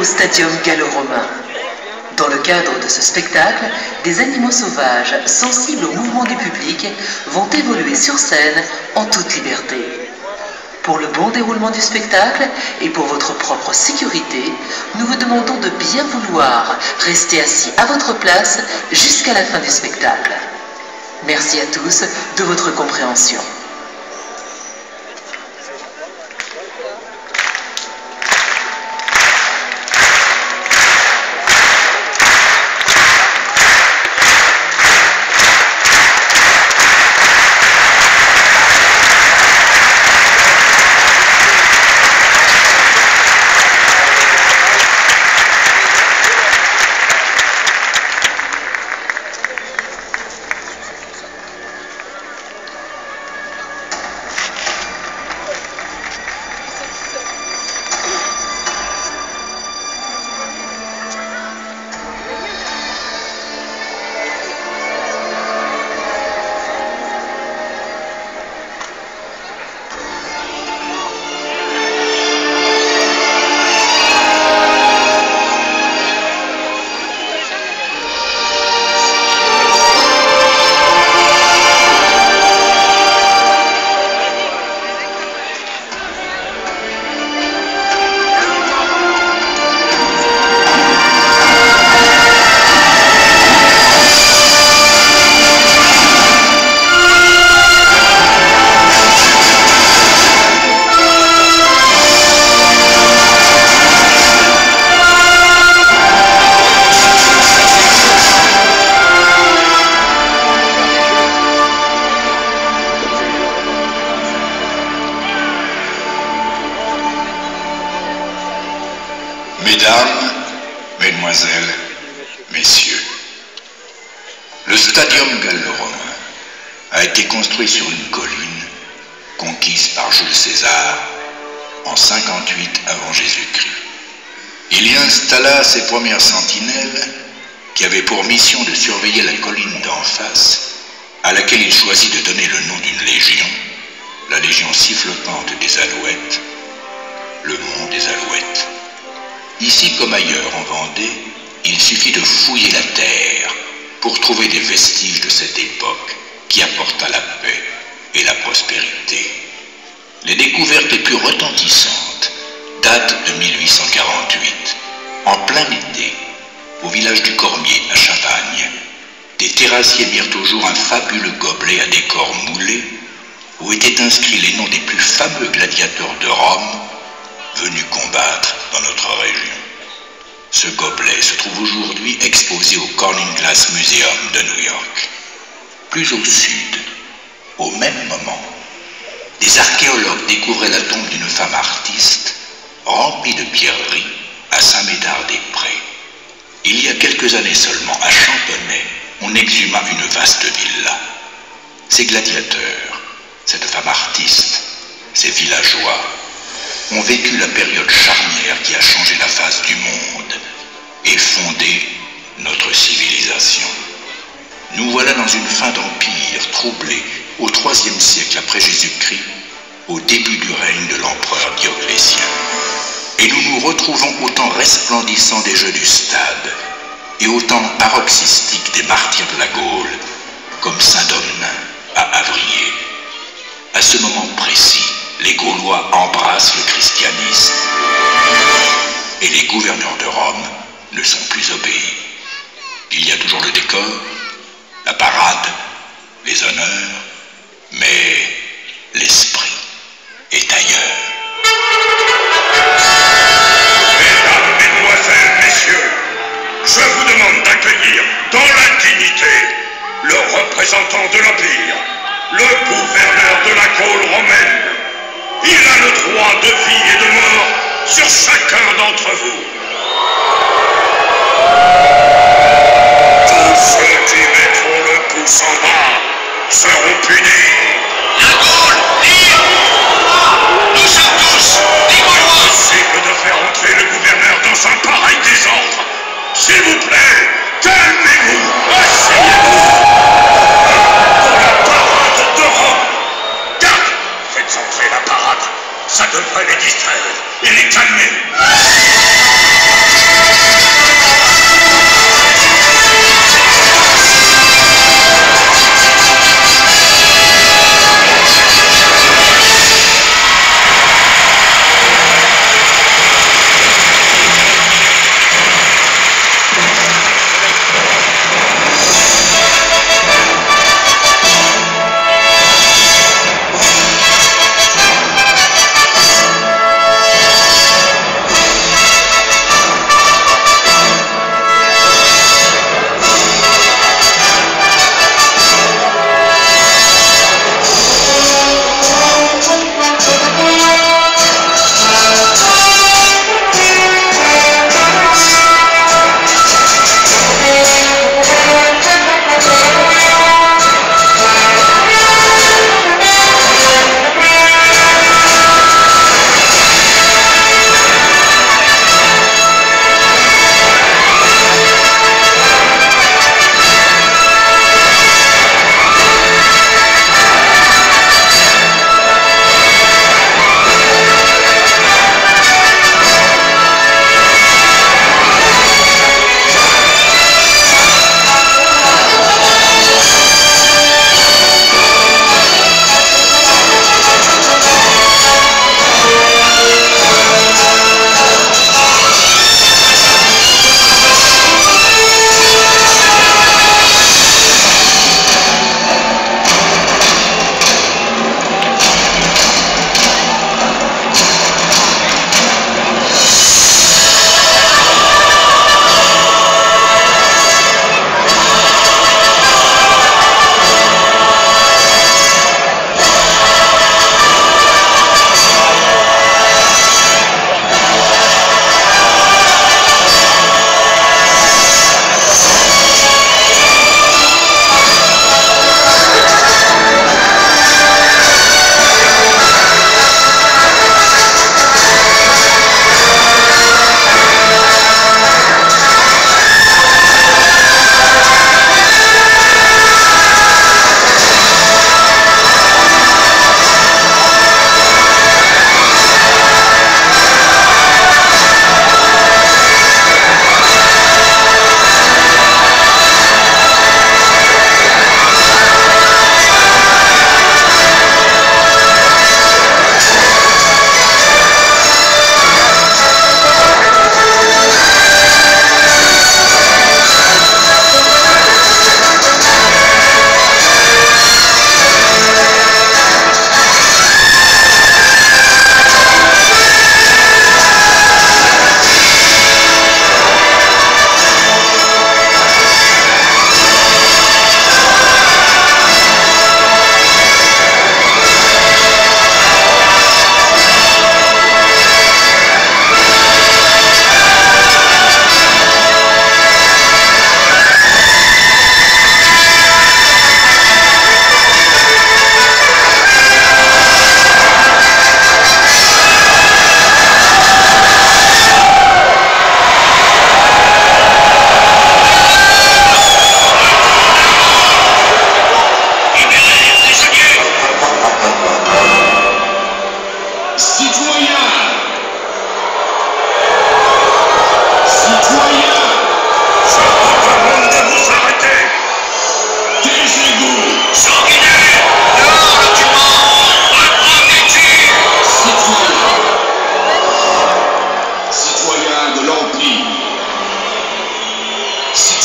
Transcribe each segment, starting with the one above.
au Stadium gallo-romain. Dans le cadre de ce spectacle, des animaux sauvages, sensibles au mouvement du public, vont évoluer sur scène en toute liberté. Pour le bon déroulement du spectacle et pour votre propre sécurité, nous vous demandons de bien vouloir rester assis à votre place jusqu'à la fin du spectacle. Merci à tous de votre compréhension. Mesdames, Mesdemoiselles, Messieurs, le Stadium gallo-romain a été construit sur une colline conquise par Jules César en 58 avant Jésus-Christ. Il y installa ses premières sentinelles qui avaient pour mission de surveiller la colline d'en face, à laquelle il choisit de donner le nom d'une légion, la légion sifflotante des Alouettes, le mont des Alouettes. Ici comme ailleurs en Vendée, il suffit de fouiller la terre pour trouver des vestiges de cette époque qui apporta la paix et la prospérité. Les découvertes les plus retentissantes datent de 1848. En plein été, au village du Cormier à Chavagne, des terrassiers mirent au jour un fabuleux gobelet à décor moulé où étaient inscrits les noms des plus fameux gladiateurs de Rome venus combattre dans notre région. Ce gobelet se trouve aujourd'hui exposé au Corning Glass Museum de New York. Plus au sud, au même moment, des archéologues découvraient la tombe d'une femme artiste remplie de pierreries à Saint-Médard-des-Prés. Il y a quelques années seulement, à Chantonnay, on exhuma une vaste villa. Ces gladiateurs, cette femme artiste, ces villageois, ont vécu la période charnière qui a changé la face du monde et fondé notre civilisation. Nous voilà dans une fin d'empire troublée au IIIe siècle après Jésus-Christ, au début du règne de l'empereur Dioclétien. Et nous nous retrouvons au temps resplendissant des Jeux du Stade et au temps paroxystique des martyrs de la Gaule, comme Saint-Domin à Avrier. À ce moment précis, les Gaulois embrassent le christianisme et les gouverneurs de Rome ne sont plus obéis. Il y a toujours le décor, la parade, les honneurs, mais l'esprit est ailleurs. Mesdames, Mesdemoiselles, Messieurs, je vous demande d'accueillir dans la dignité le représentant de l'Empire, le gouverneur de la Gaule romaine. Il a le droit de vie et de mort sur chacun d'entre vous. Tous ceux qui mettront le pouce en bas seront punis. La Gaule libre! Nous sommes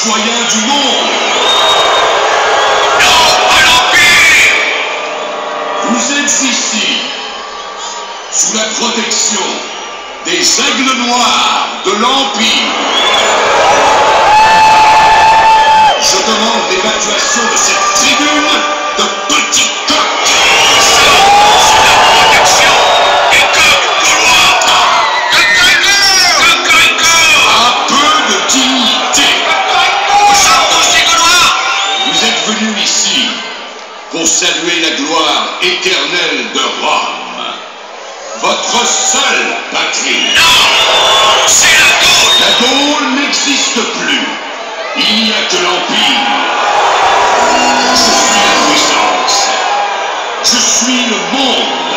citoyens du monde. Non à l'Empire! Vous êtes ici, sous la protection des aigles noirs de l'Empire. Je demande l'évacuation de cette tribune de petits coqs. Sous la protection des coqs gaulois! Cocorico! Un peu de dignité. Nous sommes tous des Gaulois! Vous êtes venus ici pour saluer la gloire éternelle de Rome, votre seule patrie. Non! C'est la Gaule! La Gaule n'existe plus. Il n'y a que l'Empire. Je suis la puissance. Je suis le monde.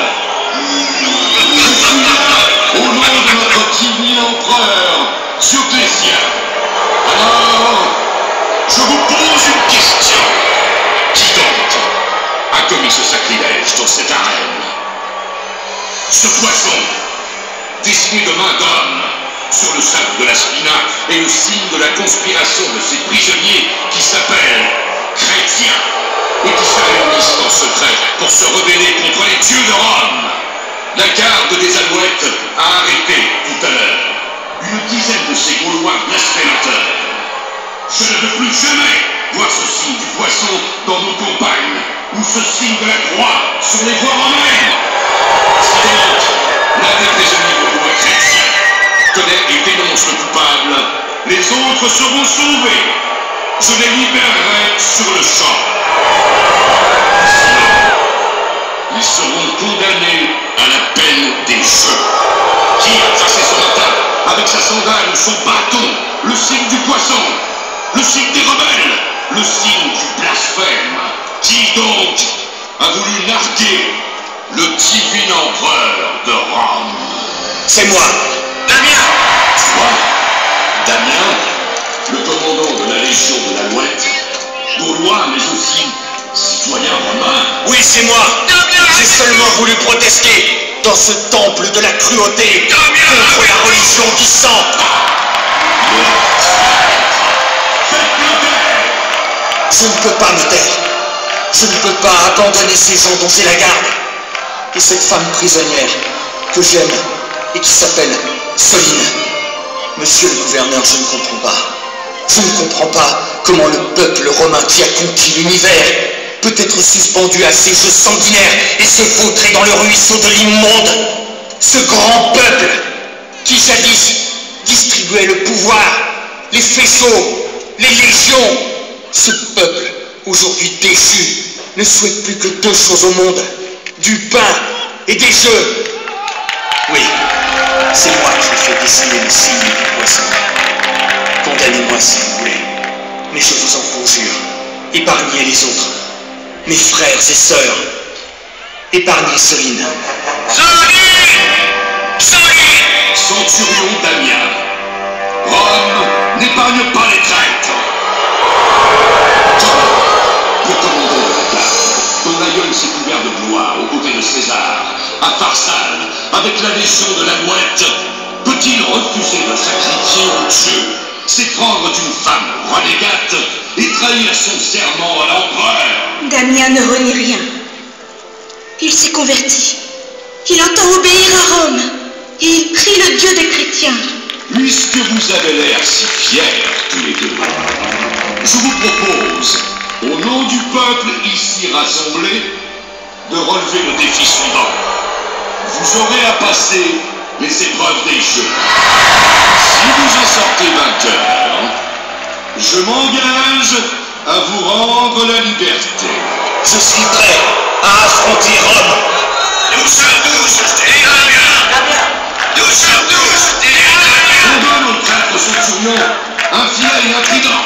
Je suis là au nom de notre divin empereur, Dioclétien. Alors, je vous pose une question. Qui donc a commis ce sacrilège dans cette arène? Ce poisson, dessiné de main d'homme, sur le sable de la spina est le signe de la conspiration de ces prisonniers qui s'appellent chrétiens et qui se réunissent en secret pour se rebeller contre les dieux de Rome. La garde des Alouettes a arrêté tout à l'heure une dizaine de ces Gaulois blasphémateurs. Je ne veux plus jamais voir ce signe du poisson dans nos campagnes ou ce signe de la croix sur les voies romaines. Si donc l'un des prisonniers gaulois chrétiens connaît et dénonce le coupable, les autres seront sauvés. Je les libérerai sur le champ. Sinon, ils seront condamnés à la peine des jeux. Qui a tracé son matin avec sa sandale ou son bâton, le signe du poisson, le signe des rebelles, le signe du blasphème? Qui donc a voulu narguer le divin empereur de Rome? C'est moi. Damien! Toi, Damien, le commandant de la Légion de l'Alouette, Gaulois mais aussi citoyen romain. Oui, c'est moi. J'ai seulement voulu protester dans ce temple de la cruauté contre la religion du sang. Je ne peux pas me taire. Je ne peux pas abandonner ces gens dont j'ai la garde. Et cette femme prisonnière que j'aime et qui s'appelle Soline. Monsieur le gouverneur, je ne comprends pas. Je ne comprends pas comment le peuple romain qui a conquis l'univers peut être suspendu à ces jeux sanguinaires et se vautrer dans le ruisseau de l'immonde. Ce grand peuple qui jadis distribuait le pouvoir, les faisceaux, les légions. Ce peuple, aujourd'hui déchu, ne souhaite plus que deux choses au monde, du pain et des jeux. Oui, c'est moi qui ai fait dessiner le signe du poisson. Condamnez-moi si vous voulez, mais je vous en conjure, épargnez les autres, mes frères et sœurs, épargnez Soline. Centurion Damien, Rome n'épargne pas les traîtres. Toi, le commandant de la garde, dont l'aïeul s'est couvert de gloire aux côtés de César, à Pharsale, avec la légion de l'Alouette, peut-il refuser de sacrifier au Dieu, s'éprendre d'une femme renégate et trahir son serment à l'empereur? Damien ne renie rien. Il s'est converti. Il entend obéir à Rome. Et il prie le Dieu des chrétiens. Puisque vous avez l'air si fiers tous les deux, je vous propose, au nom du peuple ici rassemblé, de relever le défi suivant. Vous aurez à passer les épreuves des jeux. Si vous en sortez vainqueur, je m'engage à vous rendre la liberté. Je suis prêt à affronter Rome. Nous sommes tous des Italiens! Nous sommes tous des Italiens! On donne au traître centurion un filet intrigant.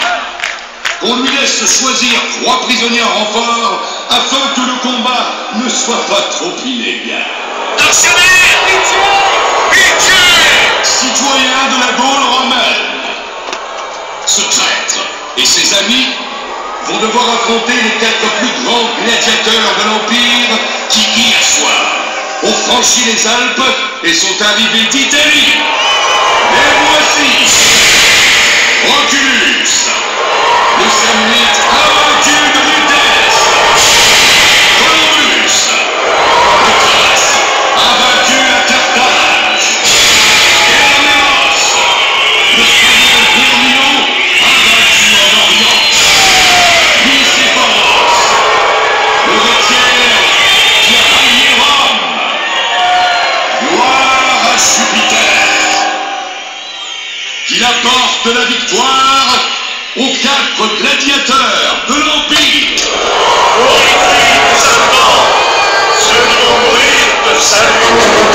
On lui laisse choisir 3 prisonniers en renfort afin que le combat ne soit pas trop inégal. Tortionnaire! Pitié! Citoyen de la Gaule romaine, ce traître et ses amis vont devoir affronter les 4 plus grands gladiateurs de l'Empire qui, hier soir, ont franchi les Alpes et sont arrivés d'Italie. Les voici! Proculus, porte la victoire aux 4 gladiateurs de l'Empire. Glorifie tes servants, ceux qui vont mourir te saluent.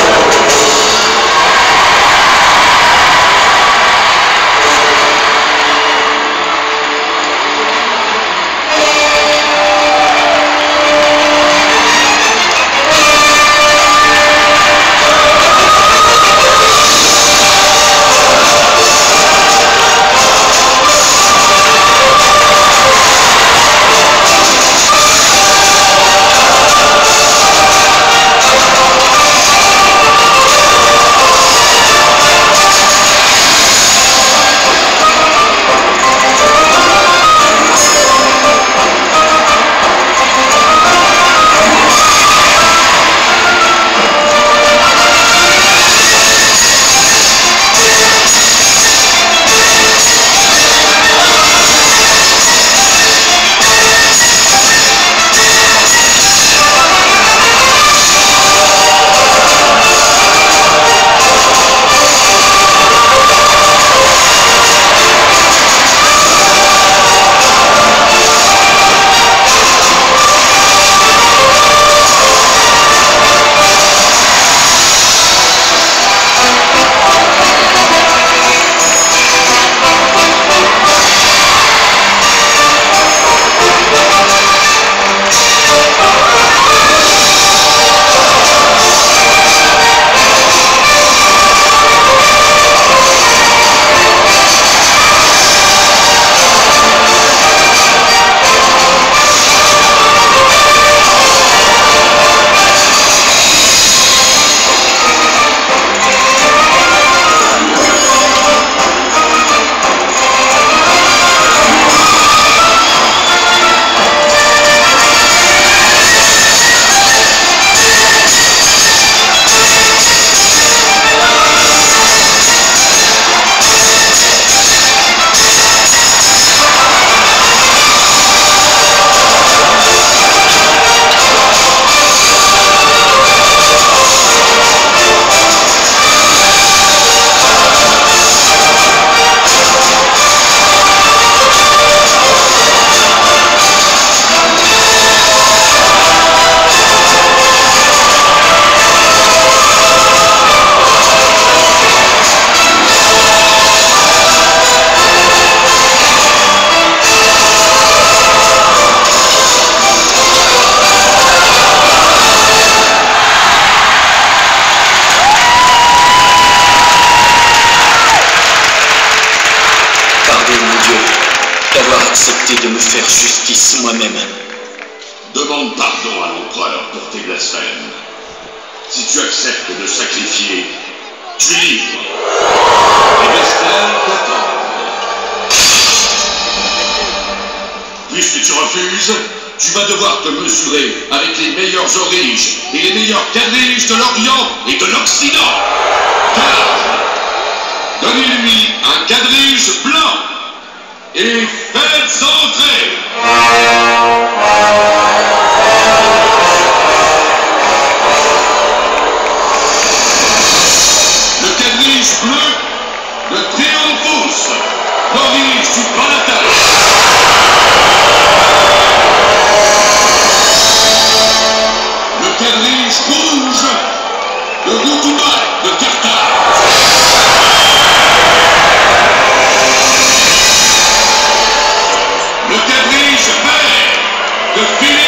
accepté de me faire justice moi-même. Demande pardon à l'empereur pour tes blasphèmes. Si tu acceptes de sacrifier, tu es libre. Les bestiales t'attendent. Puisque tu refuses, tu vas devoir te mesurer avec les meilleurs origes et les meilleurs quadriges de l'Orient et de l'Occident. Car, donnez-lui un quadrige blanc et faites entrer. Le quadrige bleu, le Triomphus, l'orige du Palatin. Le quadrige rouge, le Routouma de Carthage. Le quadrige vert de Philippe.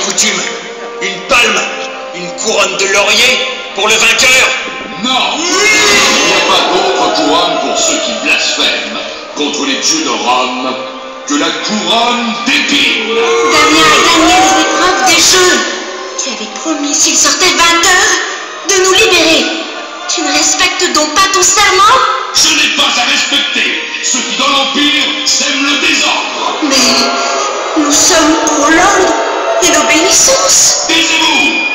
coutume, une palme, une couronne de laurier pour le vainqueur? Non! Il n'y a pas d'autre couronne pour ceux qui blasphèment contre les dieux de Rome que la couronne d'épines. Damien a gagné les épreuves des jeux. Tu avais promis, s'il sortait vainqueur, de nous libérer. Tu ne respectes donc pas ton serment? Je n'ai pas à respecter ceux qui dans l'Empire sèment le désordre. Mais nous sommes pour l'ordre et l'obéissance. Taisez-vous!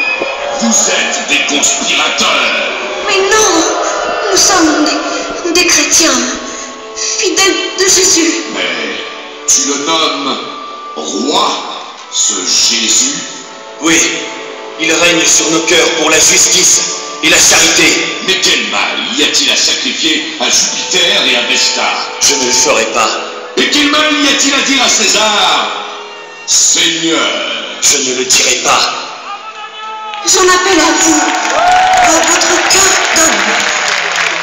Vous êtes des conspirateurs. Mais non, nous sommes des chrétiens, fidèles de Jésus. Mais tu le nommes roi, ce Jésus? Oui, il règne sur nos cœurs pour la justice et la charité. Mais quel mal y a-t-il à sacrifier à Jupiter et à Vesta? Je ne le ferai pas. Et quel mal y a-t-il à dire à César, Seigneur? Je ne le dirai pas. J'en appelle à vous, à votre cœur d'homme.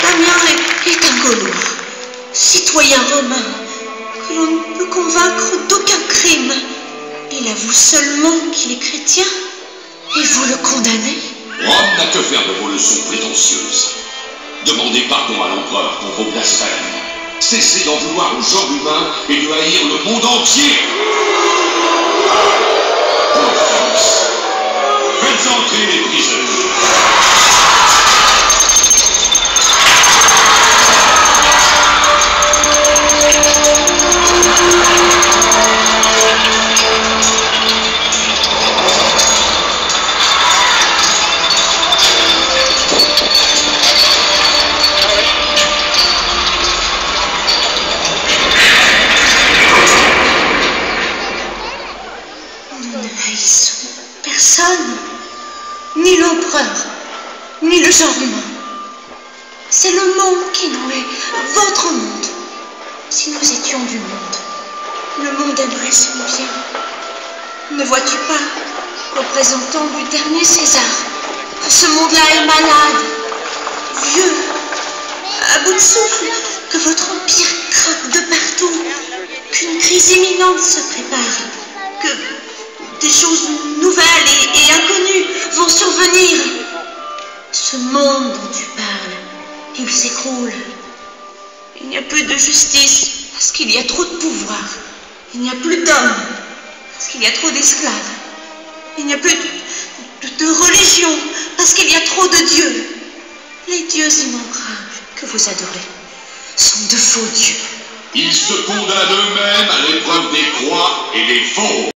Damien est un Gaulois, citoyen romain, que l'on ne peut convaincre d'aucun crime. Il avoue seulement qu'il est chrétien, et vous le condamnez? Rome n'a que faire de vos leçons prétentieuses. Demandez pardon à l'empereur pour vos blasphèmes. Cessez d'en vouloir au genre humain et de haïr le monde entier. Confiance. Faites entrer les prisonniers. Personne, ni l'empereur, ni le genre humain. C'est le monde qui nous est, votre monde. Si nous étions du monde, le monde aimerait son bien. Ne vois-tu pas, représentant du dernier César, que ce monde-là est malade, vieux, à bout de souffle, que votre empire craque de partout, qu'une crise imminente se prépare, que des choses nouvelles et inconnues vont survenir. Ce monde dont tu parles, il s'écroule. Il n'y a plus de justice parce qu'il y a trop de pouvoir. Il n'y a plus d'hommes parce qu'il y a trop d'esclaves. Il n'y a plus de religion parce qu'il y a trop de dieux. Les dieux innombrables que vous adorez sont de faux dieux. Ils se condamnent eux-mêmes à l'épreuve des croix et des faux.